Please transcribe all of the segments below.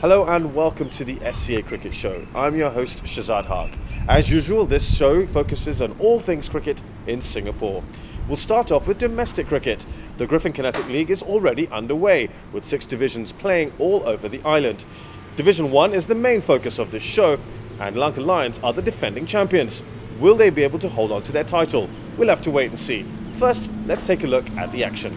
Hello and welcome to the SCA Cricket Show. I'm your host Shazad Haq. As usual, this show focuses on all things cricket in Singapore. We'll start off with domestic cricket. The Griffin Kinetic League is already underway, with 6 divisions playing all over the island. Division 1 is the main focus of this show, and Lanka Lions are the defending champions. Will they be able to hold on to their title? We'll have to wait and see. First, let's take a look at the action.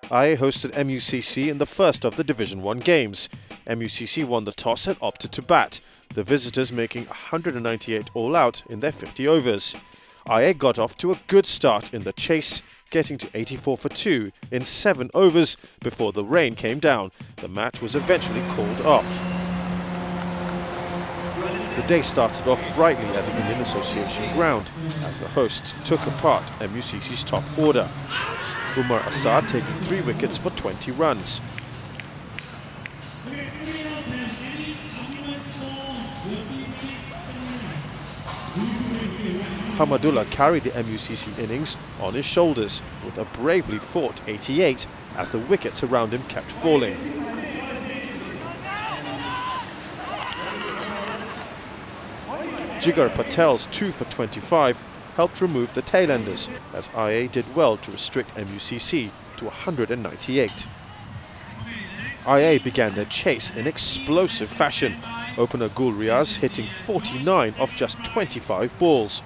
IA hosted MUCC in the first of the Division 1 games. MUCC won the toss and opted to bat, the visitors making 198 all out in their 50 overs. IA got off to a good start in the chase, getting to 84 for 2 in 7 overs before the rain came down. The match was eventually called off. The day started off brightly at the Indian Association ground as the hosts took apart MUCC's top order. Umar Assad taking 3 wickets for 20 runs. Hamadullah carried the MUCC innings on his shoulders with a bravely fought 88 as the wickets around him kept falling. Jigar Patel's 2 for 25 helped remove the tailenders, as IA did well to restrict MUCC to 198. IA began their chase in explosive fashion, opener Gul Riaz hitting 49 off just 25 balls.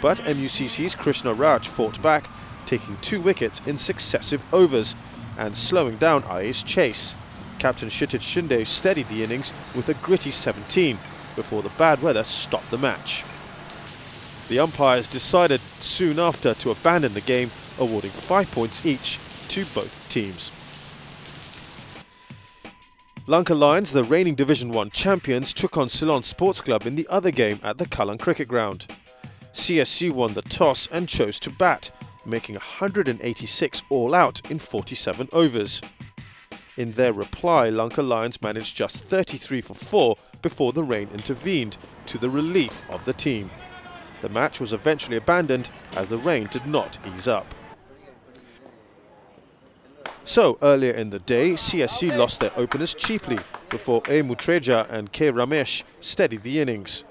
But MUCC's Krishna Raj fought back, taking 2 wickets in successive overs and slowing down IA's chase. Captain Kshitij Shinde steadied the innings with a gritty 17 before the bad weather stopped the match. The umpires decided soon after to abandon the game, awarding 5 points each to both teams. Lanka Lions, the reigning Division 1 champions, took on Ceylon Sports Club in the other game at the Kallang Cricket Ground. CSC won the toss and chose to bat, making 186 all out in 47 overs. In their reply, Lanka Lions managed just 33 for 4 before the rain intervened, to the relief of the team. The match was eventually abandoned as the rain did not ease up. So, earlier in the day, CSC lost their openers cheaply before A. Mutreja and K. Ramesh steadied the innings.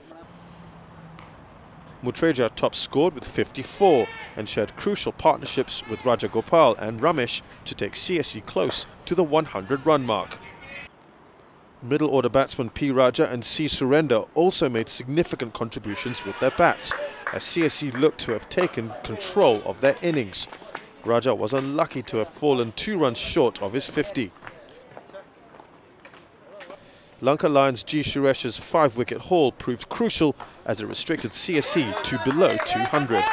Mutreja top scored with 54 and shared crucial partnerships with Raja Gopal and Ramesh to take CSC close to the 100-run mark. Middle order batsmen P. Raja and C. Surrender also made significant contributions with their bats, as CSC looked to have taken control of their innings. Raja was unlucky to have fallen 2 runs short of his 50. Lanka Lions' G. Suresh's 5-wicket haul proved crucial as it restricted CSC to below 200.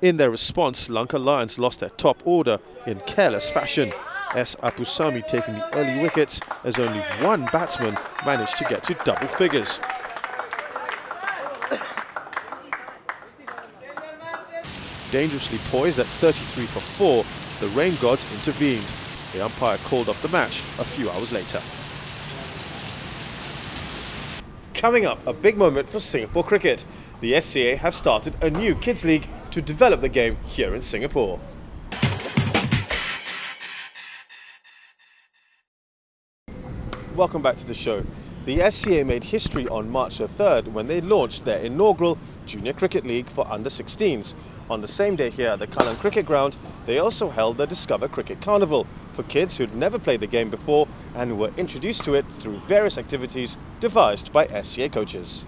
In their response, Lanka Lions lost their top order in careless fashion, S. Apusami taking the early wickets as only 1 batsman managed to get to double figures. Dangerously poised at 33 for 4, the rain gods intervened. The umpire called off the match a few hours later. Coming up, a big moment for Singapore cricket. The SCA have started a new kids league to develop the game here in Singapore. Welcome back to the show. The SCA made history on March 3rd when they launched their inaugural Junior Cricket League for under-16s. On the same day here at the Kallang Cricket Ground, they also held the Discover Cricket Carnival for kids who'd never played the game before and were introduced to it through various activities devised by SCA coaches.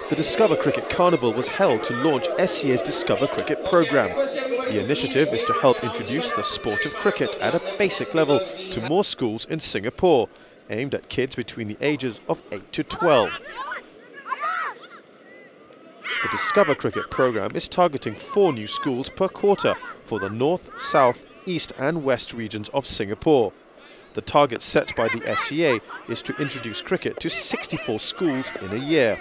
The Discover Cricket Carnival was held to launch SCA's Discover Cricket programme. The initiative is to help introduce the sport of cricket at a basic level to more schools in Singapore, aimed at kids between the ages of 8 to 12. The Discover Cricket programme is targeting 4 new schools per quarter for the North, South, East and West regions of Singapore. The target set by the SCA is to introduce cricket to 64 schools in a year.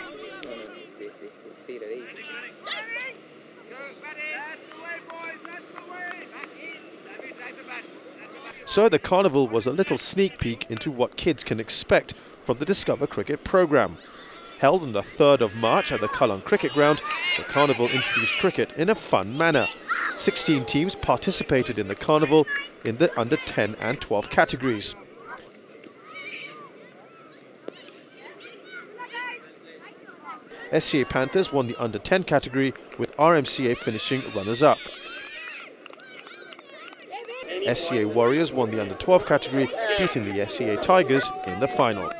So the carnival was a little sneak peek into what kids can expect from the Discover Cricket programme. Held on the 3rd of March at the Kallang Cricket Ground, the Carnival introduced cricket in a fun manner. 16 teams participated in the Carnival in the under 10 and 12 categories. SCA Panthers won the under 10 category, with RMCA finishing runners-up. SCA Warriors won the under 12 category, beating the SCA Tigers in the final.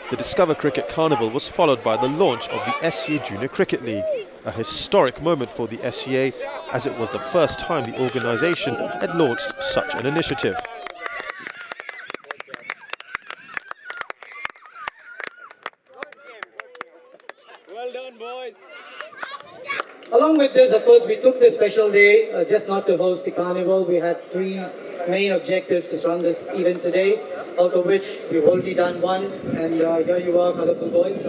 The Discover Cricket Carnival was followed by the launch of the SCA Junior Cricket League, a historic moment for the SCA, as it was the first time the organisation had launched such an initiative. Well done, boys. Along with this, of course, we took this special day just not to host the carnival. We had 3 main objectives to run this event today, out of which we've already done one, and here you are, colourful boys,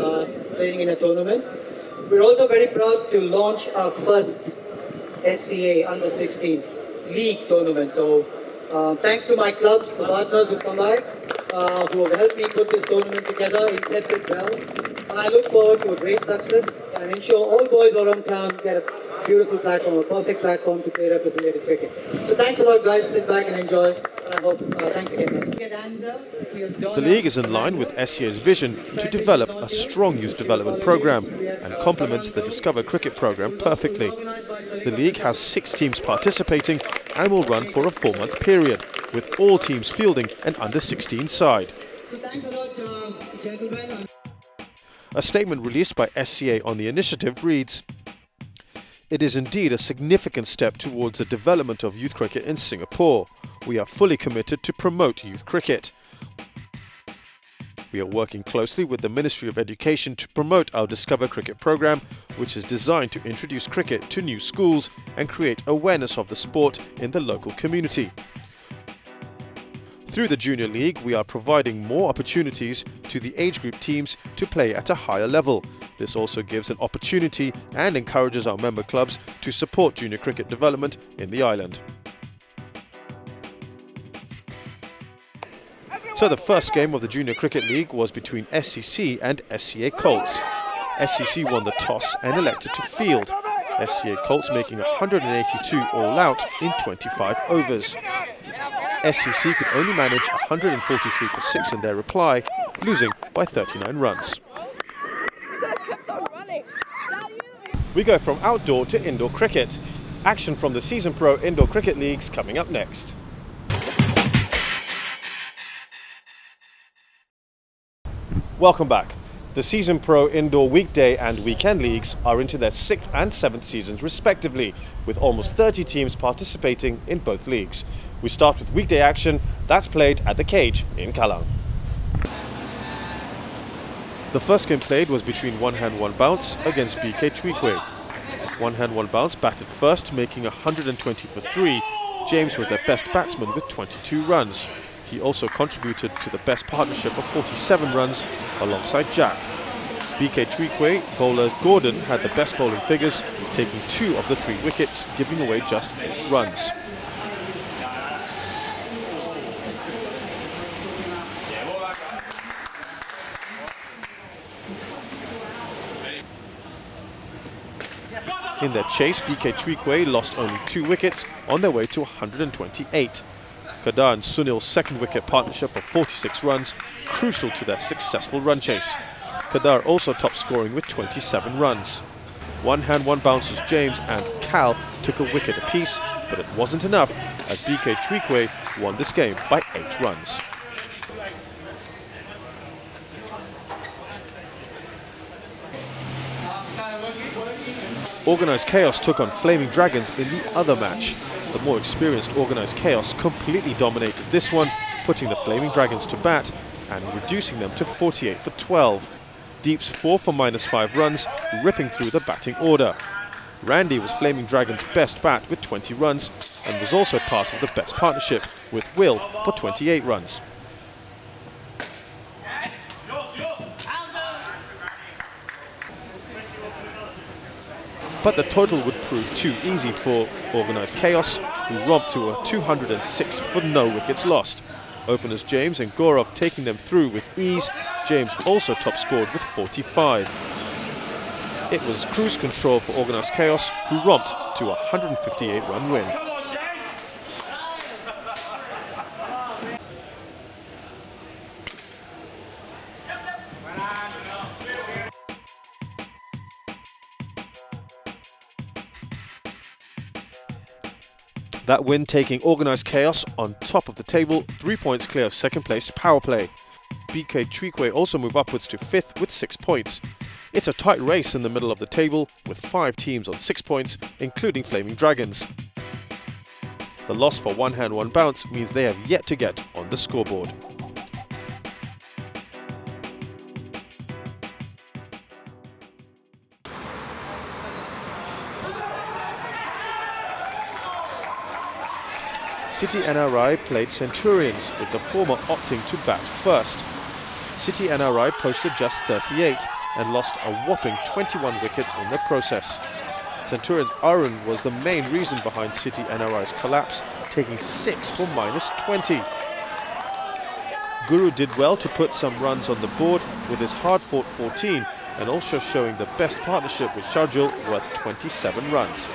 playing in a tournament. We're also very proud to launch our first SCA Under 16 League tournament. So thanks to my clubs, the partners who've come by, who have helped me put this tournament together, it's it well. And I look forward to a great success and ensure all boys around town get a beautiful platform, a perfect platform to play representative cricket. So thanks a lot, guys. Sit back and enjoy. And I hope, thanks again. The league is in line with SCA's vision to develop a strong youth development program and complements the Discover Cricket program perfectly. The league has 6 teams participating and will run for a 4-month period, with all teams fielding an under-16 side. So thanks a lot, gentlemen. A statement released by SCA on the initiative reads, "It is indeed a significant step towards the development of youth cricket in Singapore. We are fully committed to promote youth cricket. We are working closely with the Ministry of Education to promote our Discover Cricket program, which is designed to introduce cricket to new schools and create awareness of the sport in the local community. Through the Junior League, we are providing more opportunities to the age group teams to play at a higher level. This also gives an opportunity and encourages our member clubs to support junior cricket development in the island." So the first game of the Junior Cricket League was between SCC and SCA Colts. SCC won the toss and elected to field, SCA Colts making 182 all out in 25 overs. SCC could only manage 143 for 6 in their reply, losing by 39 runs. We go from outdoor to indoor cricket. Action from the Season Pro Indoor Cricket Leagues coming up next. Welcome back. The Season Pro Indoor Weekday and Weekend Leagues are into their 6th and 7th seasons respectively, with almost 30 teams participating in both leagues. We start with weekday action that's played at the Cage in Kallang. The first game played was between One Hand One Bounce against BK Tweekway. One Hand One Bounce batted first, making 120 for 3. James was their best batsman with 22 runs. He also contributed to the best partnership of 47 runs alongside Jack. BK Tweekway bowler Gordon had the best bowling figures, taking 2 of the 3 wickets, giving away just 8 runs. In their chase, BK Tweekway lost only 2 wickets on their way to 128. Kadar and Sunil's second wicket partnership of 46 runs, crucial to their successful run chase. Kadar also top scoring with 27 runs. One Hand One Bouncers James and Cal took a wicket apiece, but it wasn't enough as BK Tweekway won this game by 8 runs. Organised Chaos took on Flaming Dragons in the other match. The more experienced Organised Chaos completely dominated this one, putting the Flaming Dragons to bat and reducing them to 48 for 12. Deeps 4 for -5 runs, ripping through the batting order. Randy was Flaming Dragons' best bat with 20 runs and was also part of the best partnership with Will for 28 runs. But the total would prove too easy for Organised Chaos, who romped to a 206 for no wickets lost. Openers James and Gaurav taking them through with ease. James also top scored with 45. It was cruise control for Organised Chaos, who romped to a 158-run win. That win taking Organised Chaos on top of the table, 3 points clear of second place power play. BK Chwikwe also move upwards to 5th with 6 points. It's a tight race in the middle of the table with 5 teams on 6 points, including Flaming Dragons. The loss for one hand, one bounce means they have yet to get on the scoreboard. City NRI played Centurions, with the former opting to bat first. City NRI posted just 38 and lost a whopping 21 wickets in the process. Centurions' Arun was the main reason behind City NRI's collapse, taking 6 for -20. Guru did well to put some runs on the board with his hard-fought 14 and also showing the best partnership with Sharjul worth 27 runs.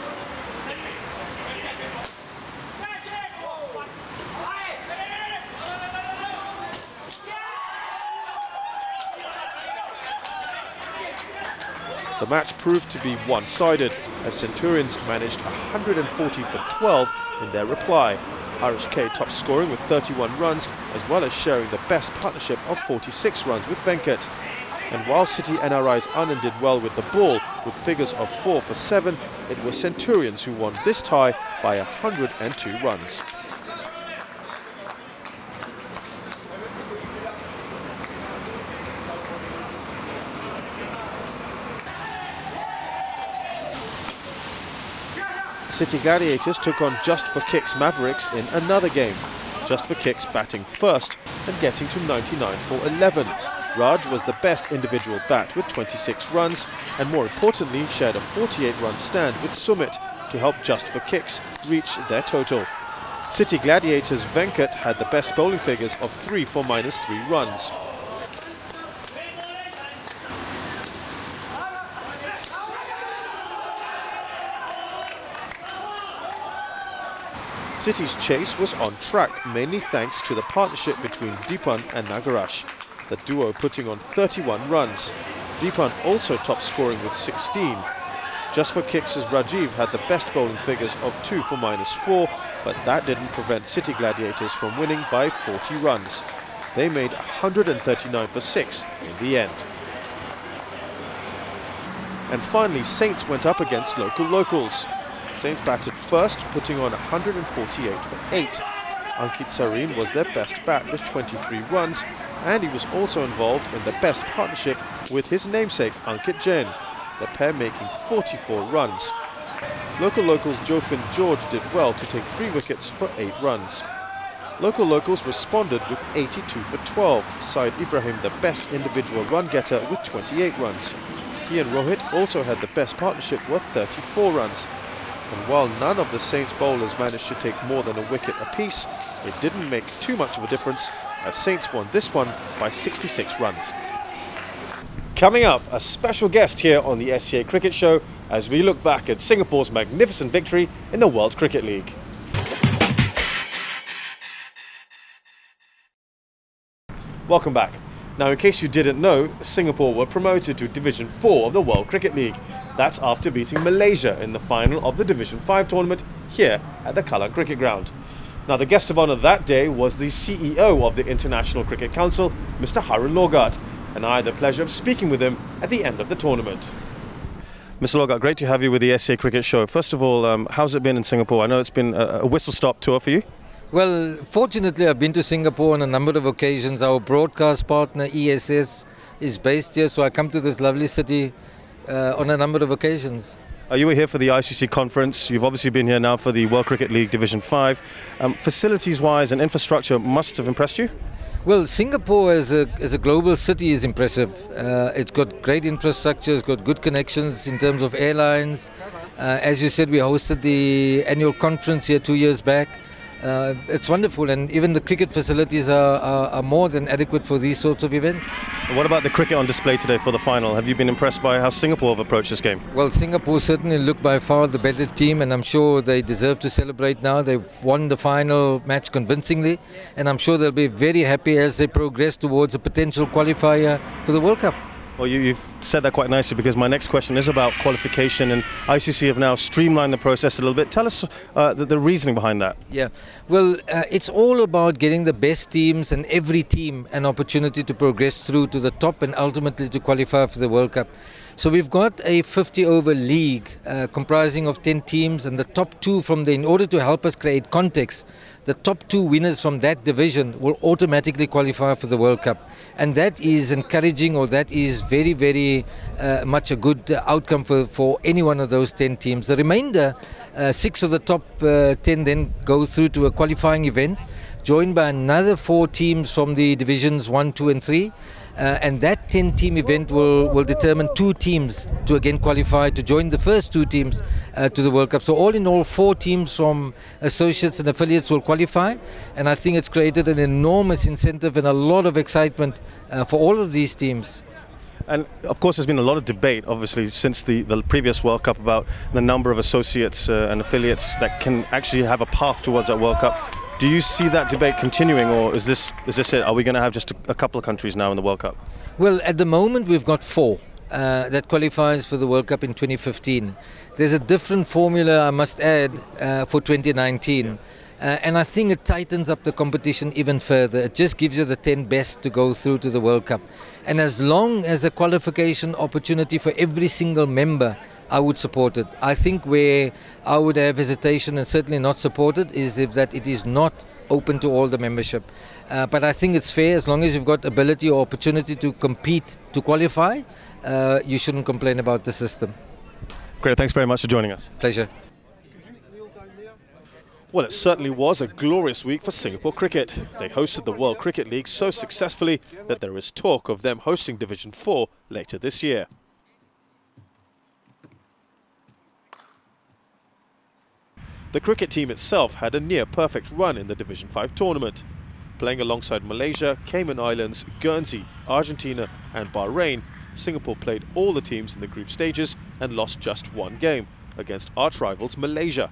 The match proved to be one-sided, as Centurions managed 140 for 12 in their reply. Irish K top scoring with 31 runs, as well as sharing the best partnership of 46 runs with Venkat. And while City NRI's Anand did well with the ball, with figures of 4 for 7, it was Centurions who won this tie by 102 runs. City Gladiators took on Just for Kicks Mavericks in another game. Just for Kicks batting first and getting to 99 for 11. Raj was the best individual bat with 26 runs and more importantly shared a 48-run stand with Sumit to help Just for Kicks reach their total. City Gladiators' Venkat had the best bowling figures of 3 for -3 runs. City's chase was on track, mainly thanks to the partnership between Deepan and Nagarash, the duo putting on 31 runs. Deepan also top scoring with 16. Just for Kicks' Rajiv had the best bowling figures of 2 for -4, but that didn't prevent City Gladiators from winning by 40 runs. They made 139 for 6 in the end. And finally, Saints went up against locals. Saints batted first, putting on 148 for 8. Ankit Sareen was their best bat with 23 runs, and he was also involved in the best partnership with his namesake Ankit Jain, the pair making 44 runs. Locals Jofin George did well to take 3 wickets for 8 runs. Locals responded with 82 for 12, Syed Ibrahim the best individual run getter with 28 runs. He and Rohit also had the best partnership worth 34 runs. And while none of the Saints bowlers managed to take more than a wicket apiece, it didn't make too much of a difference, as Saints won this one by 66 runs. Coming up, a special guest here on the SCA Cricket Show as we look back at Singapore's magnificent victory in the World Cricket League. Welcome back. Now, in case you didn't know, Singapore were promoted to Division 4 of the World Cricket League. That's after beating Malaysia in the final of the Division 5 tournament here at the Kallang Cricket Ground. Now, the guest of honour that day was the CEO of the International Cricket Council, Mr. Harun Logart, and I had the pleasure of speaking with him at the end of the tournament. Mr. Logart, great to have you with the SCA Cricket Show. First of all, how's it been in Singapore? I know it's been a whistle-stop tour for you. Well, fortunately, I've been to Singapore on a number of occasions. Our broadcast partner, ESS, is based here, so I come to this lovely city on a number of occasions. You were here for the ICC conference. You've obviously been here now for the World Cricket League Division 5. Facilities-wise and infrastructure must have impressed you? Well, Singapore as a global city is impressive. It's got great infrastructure, it's got good connections in terms of airlines. As you said, we hosted the annual conference here 2 years back. It's wonderful, and even the cricket facilities are more than adequate for these sorts of events. What about the cricket on display today for the final? Have you been impressed by how Singapore have approached this game? Well, Singapore certainly look by far the better team, and I'm sure they deserve to celebrate now. They've won the final match convincingly, and I'm sure they'll be very happy as they progress towards a potential qualifier for the World Cup. Well, you've said that quite nicely, because my next question is about qualification, and ICC have now streamlined the process a little bit. Tell us the reasoning behind that. Yeah, well, it's all about getting the best teams and every team an opportunity to progress through to the top and ultimately to qualify for the World Cup. So we've got a 50-over league comprising of 10 teams, and the top two from there, in order to help us create context, the top two winners from that division will automatically qualify for the World Cup. And that is encouraging, or that is very, very much a good outcome for any one of those 10 teams. The remainder, 6 of the top 10 then go through to a qualifying event, joined by another 4 teams from the divisions 1, 2 and 3. And that 10-team event will determine 2 teams to again qualify to join the first 2 teams to the World Cup. So all in all, 4 teams from associates and affiliates will qualify, and I think it's created an enormous incentive and a lot of excitement for all of these teams. And of course, there's been a lot of debate, obviously, since the previous World Cup about the number of associates and affiliates that can actually have a path towards that World Cup. Do you see that debate continuing, or is this it? Are we going to have just a couple of countries now in the World Cup? Well, at the moment we've got 4 that qualifies for the World Cup in 2015. There's a different formula, I must add, for 2019. And I think it tightens up the competition even further. It just gives you the 10 best to go through to the World Cup. And as long as a qualification opportunity for every single member, I would support it. I think where I would have hesitation and certainly not support it is if that it is not open to all the membership. But I think it's fair, as long as you've got ability or opportunity to compete, to qualify, you shouldn't complain about the system. Great, thanks very much for joining us. Pleasure. Well, it certainly was a glorious week for Singapore cricket. They hosted the World Cricket League so successfully that there is talk of them hosting Division 4 later this year. The cricket team itself had a near-perfect run in the Division 5 tournament. Playing alongside Malaysia, Cayman Islands, Guernsey, Argentina and Bahrain, Singapore played all the teams in the group stages and lost just 1 game against arch rivals Malaysia.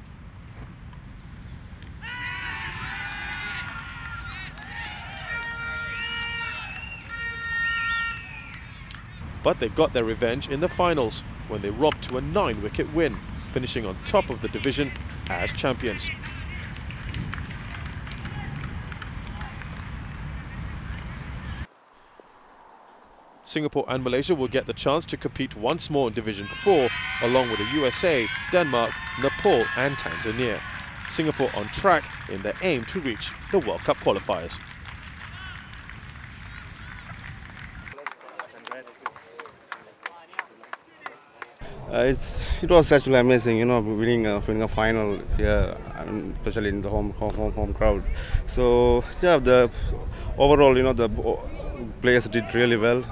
But they got their revenge in the finals when they robbed to a 9-wicket win, finishing on top of the division as champions. Singapore and Malaysia will get the chance to compete once more in Division 4, along with the USA, Denmark, Nepal and Tanzania. Singapore on track in their aim to reach the World Cup qualifiers. It was actually amazing, you know, winning a final here, especially in the home crowd. So yeah, the overall, you know, the players did really well,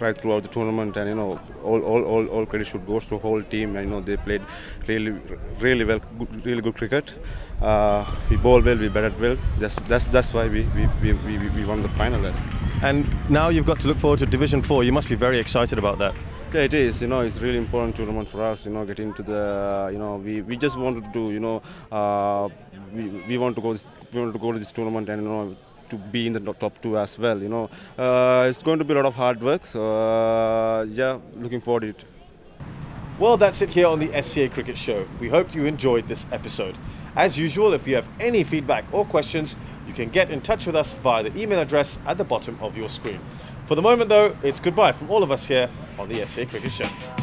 right throughout the tournament, and you know, all credit should go to the whole team. And you know, they played really well, really good cricket. We bowled well, we batted well. That's why we won the final. And now you've got to look forward to Division 4. You must be very excited about that. Yeah, it is. You know, it's really important tournament for us. You know, get into the. You know, we just wanted to. You know, we want to go. We want to go to this tournament and you know to be in the top 2 as well. You know, it's going to be a lot of hard work. So yeah, looking forward to it. Well, that's it here on the SCA Cricket Show. We hope you enjoyed this episode. As usual, if you have any feedback or questions, you can get in touch with us via the email address at the bottom of your screen. For the moment though, it's goodbye from all of us here on the SCA Cricket Show.